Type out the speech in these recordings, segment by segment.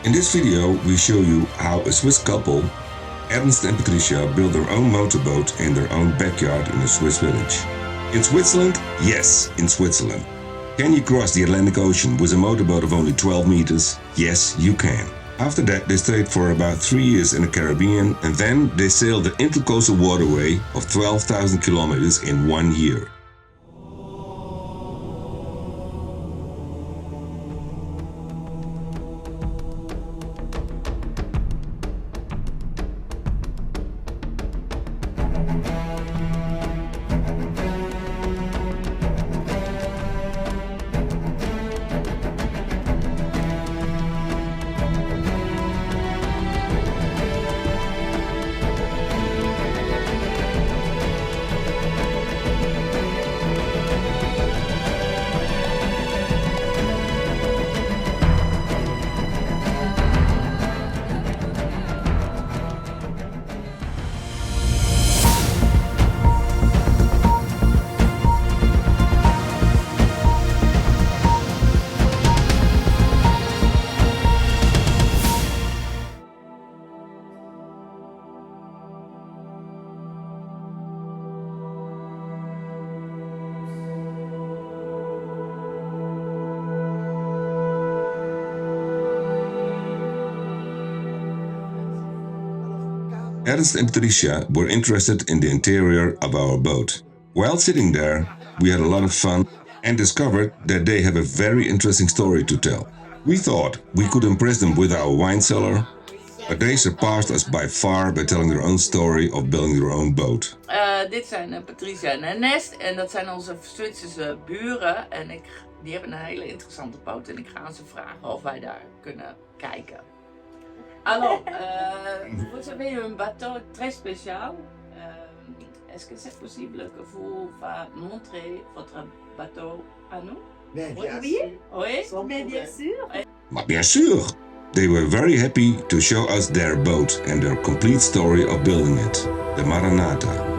In this video we show you how a Swiss couple, Ernst and Patricia, built their own motorboat in their own backyard in a Swiss village. In Switzerland? Yes, in Switzerland. Can you cross the Atlantic Ocean with a motorboat of only 12 meters? Yes, you can. After that they stayed for about 3 years in the Caribbean and then they sailed the intercoastal waterway of 12,000 kilometers in 1 year. Ernst and Patricia were interested in the interior of our boat. While sitting there, we had a lot of fun and discovered that they have a very interesting story to tell. We thought we could impress them with our wine cellar, but they surpassed us by far by telling their own story of building their own boat. Dit zijn Patricia en Ernest en dat zijn onze Zwitserse buren en die hebben een hele interessante boot en ik ga ze vragen of wij daar kunnen kijken. Alors, vous avez un bateau très spécial. Est-ce que c'est possible que vous montrez votre bateau à nous? Oui, bien sûr. Maar bien sûr! They were very happy to show us their boat and their complete story of building it, the Maranata.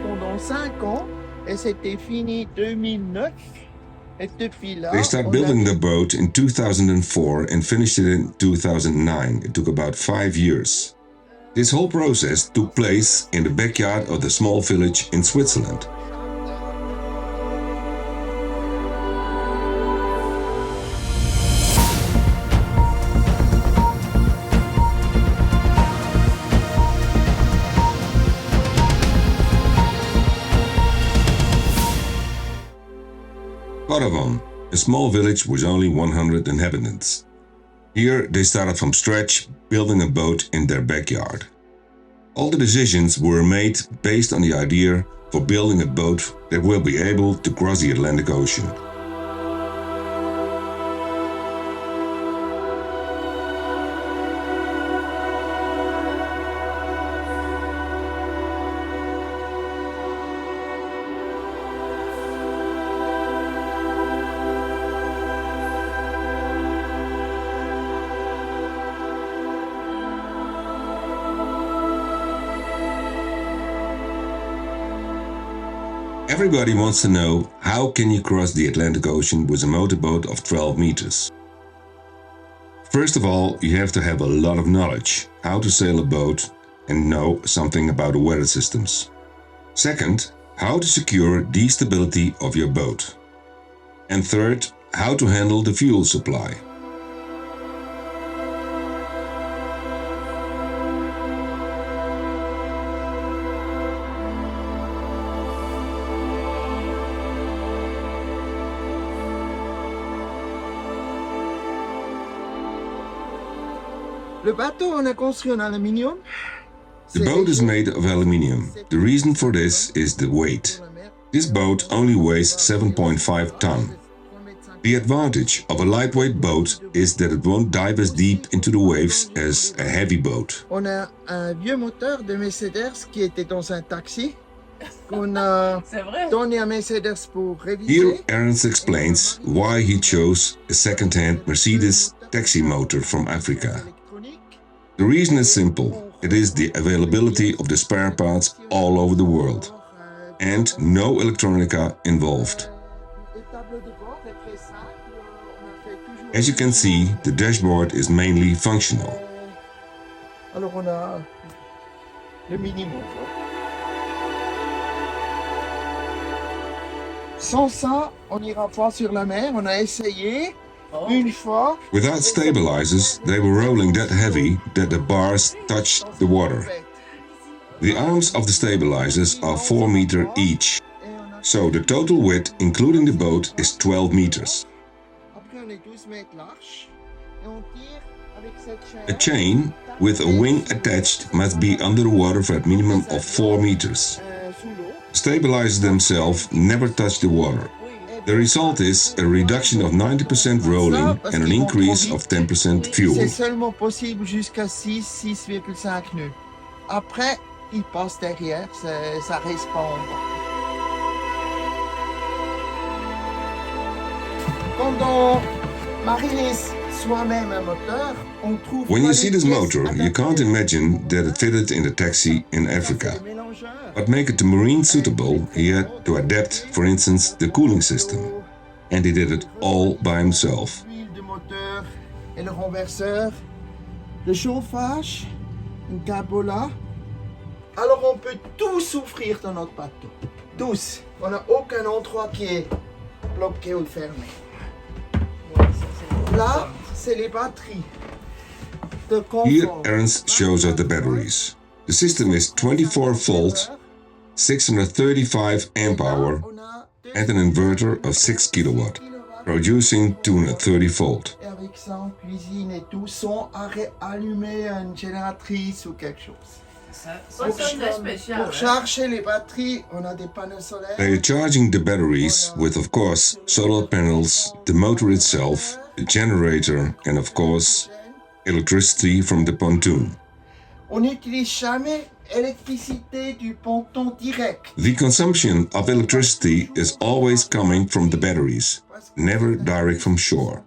Pendant 5 ans et c'était fini 2009 et depuis là. They started building the boat in 2004 and finished it in 2009. It took about 5 years. This whole process took place in the backyard of the small village in Switzerland. Barolo, a small village with only 100 inhabitants. Here they started from scratch, building a boat in their backyard. All the decisions were made based on the idea for building a boat that will be able to cross the Atlantic Ocean. Everybody wants to know, how can you cross the Atlantic Ocean with a motorboat of 12 meters? First of all, you have to have a lot of knowledge how to sail a boat and know something about the weather systems. Second, how to secure the stability of your boat. And third, how to handle the fuel supply. Le bateau on a construit en aluminium. The boat is made of aluminium. The reason for this is the weight. This boat only weighs 7.5 tons. The advantage of a lightweight boat is that it won't dive as deep into the waves as a heavy boat. On a un vieux moteur de Mercedes qui était dans un taxi qu'on a C'est vrai. donné à Mercedes pour Here, réviser. Ernst explains why he chose a second-hand Mercedes taxi motor from Africa. The reason is simple. It is the availability of the spare parts all over the world, and no electronica involved. As you can see, the dashboard is mainly functional. Alors on a le minimum. Sans ça, on n'ira pas sur la mer. On a essayé une fois. Without stabilizers, they were rolling that heavy that the bars touched the water. The arms of the stabilizers are 4 meters each, so the total width, including the boat, is 12 meters. Après, on est 12 mètres large et on tire avec cette A chain with a wing attached must be under the water for a minimum of 4 meters. sous l'eau. Stabilizers themselves never touch the water. The result is a reduction of 90% rolling and an increase of 10% fuel. C'est seulement possible jusqu'à 6,5 nœuds. Après, il passe derrière, ça reste pas en bas. Quand on marinise soi-même un moteur, on trouve When pas you les see this pièces motor, you adaptées. can't imagine that it fitted in the taxi in Africa. Les mélangeurs. But make it to marine suitable, he had to adapt, for instance, the cooling system. And he did it all by himself. L'huile de moteur et le renverseur, le chauffage, une cabola. Alors on peut tout souffrir dans notre bateau. Tous. On n'a aucun endroit qui est bloqué ou fermé. Là, c'est les batteries de Here, confort. Ernst shows us the batteries. The system is 24 volt, 635 amp hour, On a and an inverter of 6 kilowatt, producing 230 volt. Et avec ça, en cuisine et tout, sans allumer une génératrice ou quelque chose. Ça, c'est très spécial. Pour hein. charger les batteries, on a des panneaux solaires. They are charging the batteries with, of course, solar panels, the motor itself, the generator, and of course, electricity from the pontoon. On n'utilise jamais l'électricité du ponton direct. The consumption of electricity is always coming from the batteries, never direct from shore.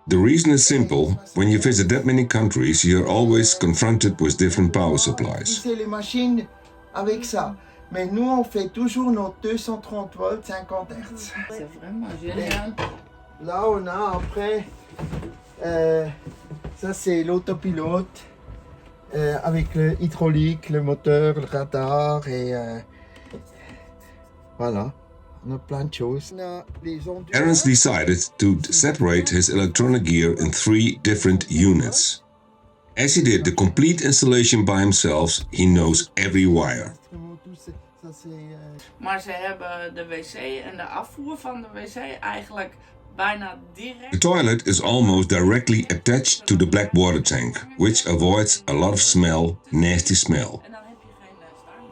The reason is simple. When you visit that many countries, you're always confronted with different power supplies. C'est les machines avec ça. Mais nous, on fait toujours nos 230 volts, 50 Hz. C'est vraiment génial. Là, on a après, ça c'est l'autopilote avec le hydraulique, le moteur, le radar et voilà. On a plein de choses. On a les ondes. Ernst decided to separate his electronic gear in 3 different units. As he did the complete installation by himself, he knows every wire. Ça c'est Maar ze hebben de wc en de afvoer van de wc eigenlijk bijna The direct. toilet is almost directly attached to the black water tank, which avoids a lot of smell, nasty smell. En dan heb je geen staan.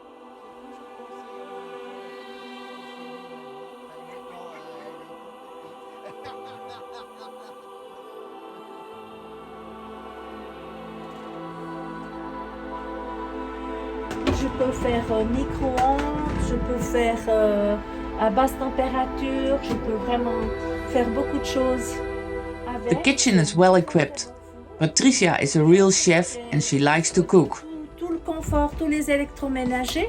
Je peux faire micro-ondes, je peux faire à basse température, je peux vraiment faire beaucoup de choses avec. The kitchen is well equipped. Patricia is a real chef and she likes to cook. Tout le confort, tous les électroménagers.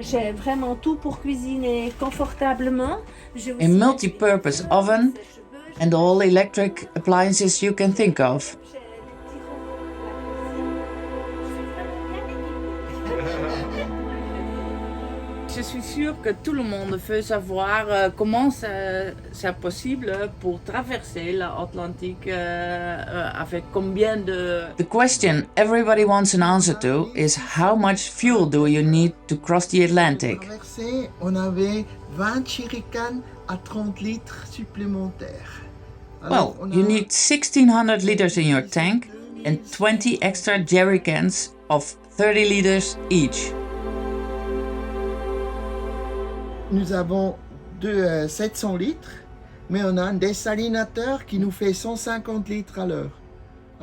J'ai vraiment tout pour cuisiner confortablement. J'ai A aussi multi-purpose oven and all electric appliances you can think of. j'ai des petits robots pour la cuisine. Je suis vraiment bien équipée. Je suis sûre que tout le monde veut savoir comment c'est possible pour traverser l'Atlantique avec combien de... The question everybody wants an answer to is how much fuel do you need to cross the Atlantic? traversé, on avait 20 jerrycans à 30 litres supplémentaires. Well, you need 1600 liters in your tank and 20 extra jerry cans of 30 liters each. Nous avons 700 litres, mais on a un dessalinateur qui nous fait 150 litres à l'heure.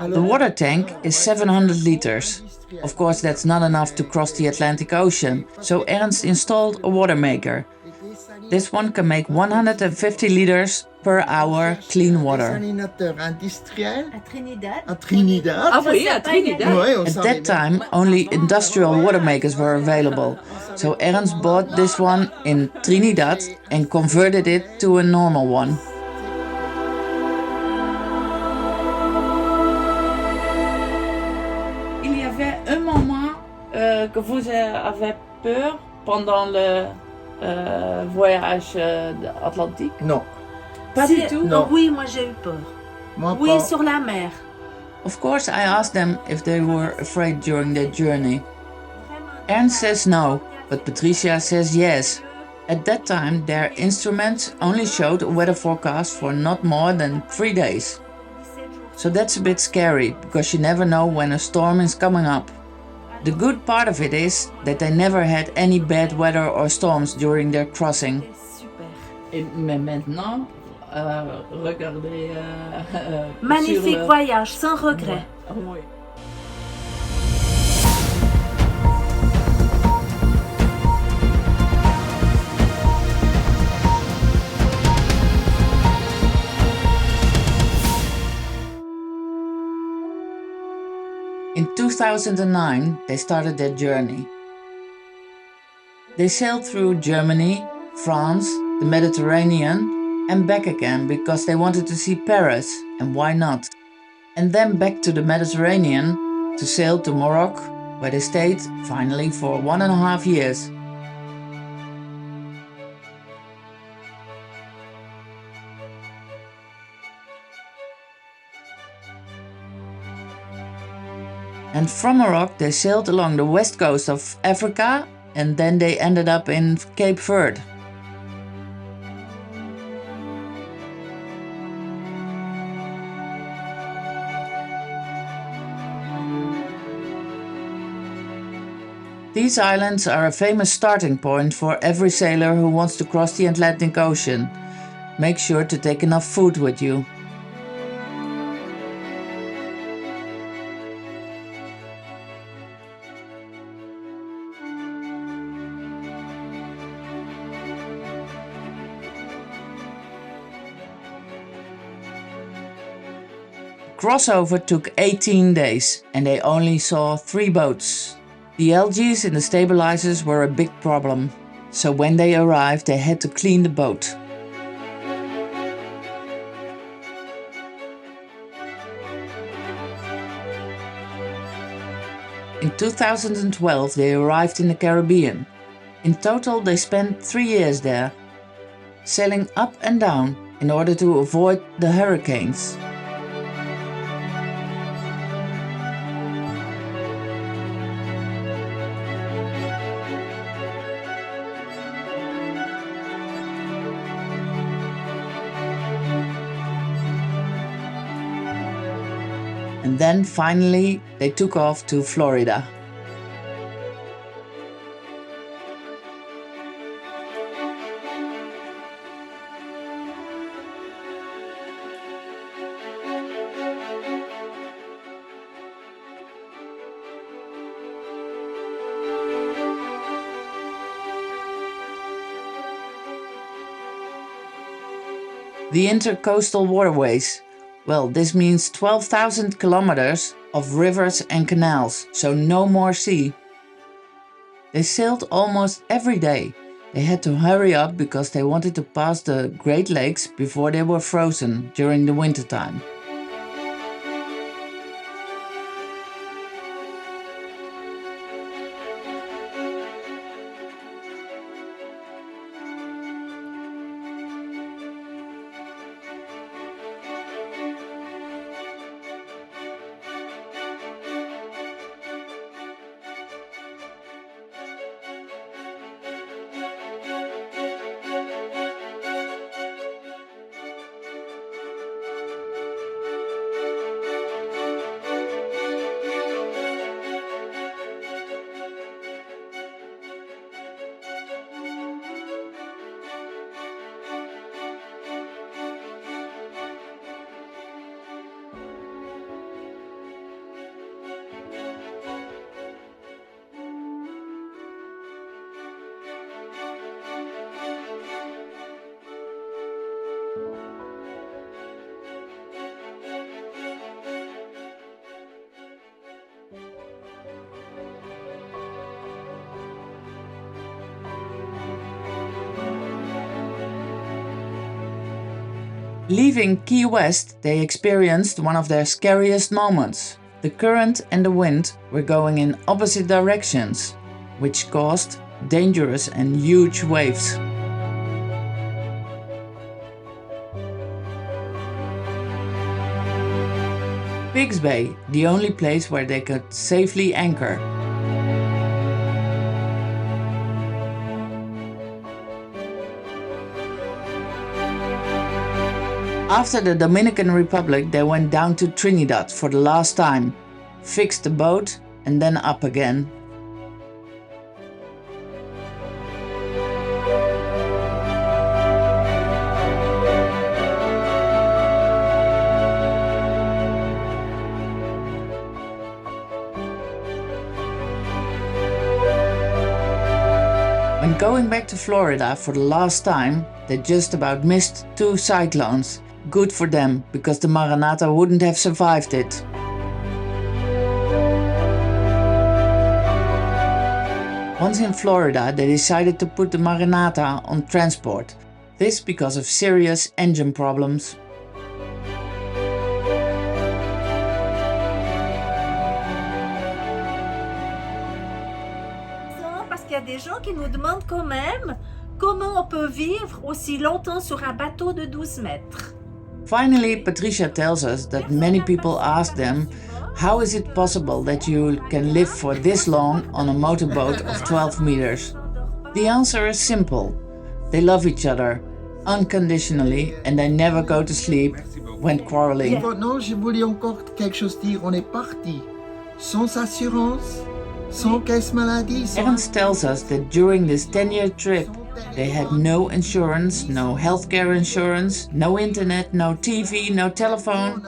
The water tank is 700 liters. Of course, that's not enough to cross the Atlantic Ocean, so Ernst installed a water maker. This one can make 150 liters per hour clean water. À Trinidad. Ah oui, à Trinidad. Ouais, on At s'en that est- time, only industrial water makers were available, so Ernst bought this one in Trinidad and converted it to a normal one. Il y avait un moment que vous avez peur pendant le voyage atlantique? Non. Pas du tout? Non. Oui, moi j'ai eu peur. Moi Oui, pas. sur la mer. Of course, I asked them if they were afraid during their journey. Ernst says no, but Patricia says yes. At that time, their instruments only showed a weather forecast for not more than 3 days. So that's a bit scary, because you never know when a storm is coming up. The good part of it is that they never had any bad weather or storms during their crossing. Super. Mais maintenant, regardez. Magnifique voyage, sans regret. Oui. In 2009, they started their journey. They sailed through Germany, France, the Mediterranean, and back again because they wanted to see Paris, and why not? And then back to the Mediterranean to sail to Morocco, where they stayed finally for 1.5 years. And from Morocco they sailed along the west coast of Africa, and then they ended up in Cape Verde. These islands are a famous starting point for every sailor who wants to cross the Atlantic Ocean. Make sure to take enough food with you. Crossover took 18 days and they only saw 3 boats. The algae in the stabilizers were a big problem, so when they arrived they had to clean the boat. In 2012 they arrived in the Caribbean. In total they spent 3 years there, sailing up and down in order to avoid the hurricanes. And then finally they took off to Florida. The intercoastal waterways. Well, this means 12,000 kilometers of rivers and canals, so no more sea. They sailed almost every day. They had to hurry up because they wanted to pass the Great Lakes before they were frozen during the wintertime. Leaving Key West, they experienced one of their scariest moments. The current and the wind were going in opposite directions, which caused dangerous and huge waves. Pigs Bay, the only place where they could safely anchor. After the Dominican Republic, they went down to Trinidad for the last time, fixed the boat and then up again. When going back to Florida for the last time, they just about missed 2 cyclones. Good for them, because the Maranatha wouldn't have survived it. Once in Florida, they decided to put the Maranatha on transport. This because of serious engine problems. Parce qu'il y a des gens qui nous demandent quand même comment on peut vivre aussi longtemps sur un bateau de 12 mètres. Finally, Patricia tells us that many people ask them, how is it possible that you can live for this long on a motorboat of 12 meters? The answer is simple. They love each other unconditionally and they never go to sleep when quarreling. Non, je voulais encore quelque chose dire. On est parti sans assurance, sans caisse maladie. Ernst tells us that during this 10-year trip, they had no insurance, no healthcare insurance, no internet, no TV, no telephone.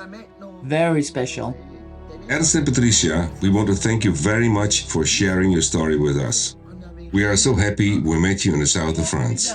Very special. Ernst and Patricia, we want to thank you very much for sharing your story with us. We are so happy we met you in the south of France.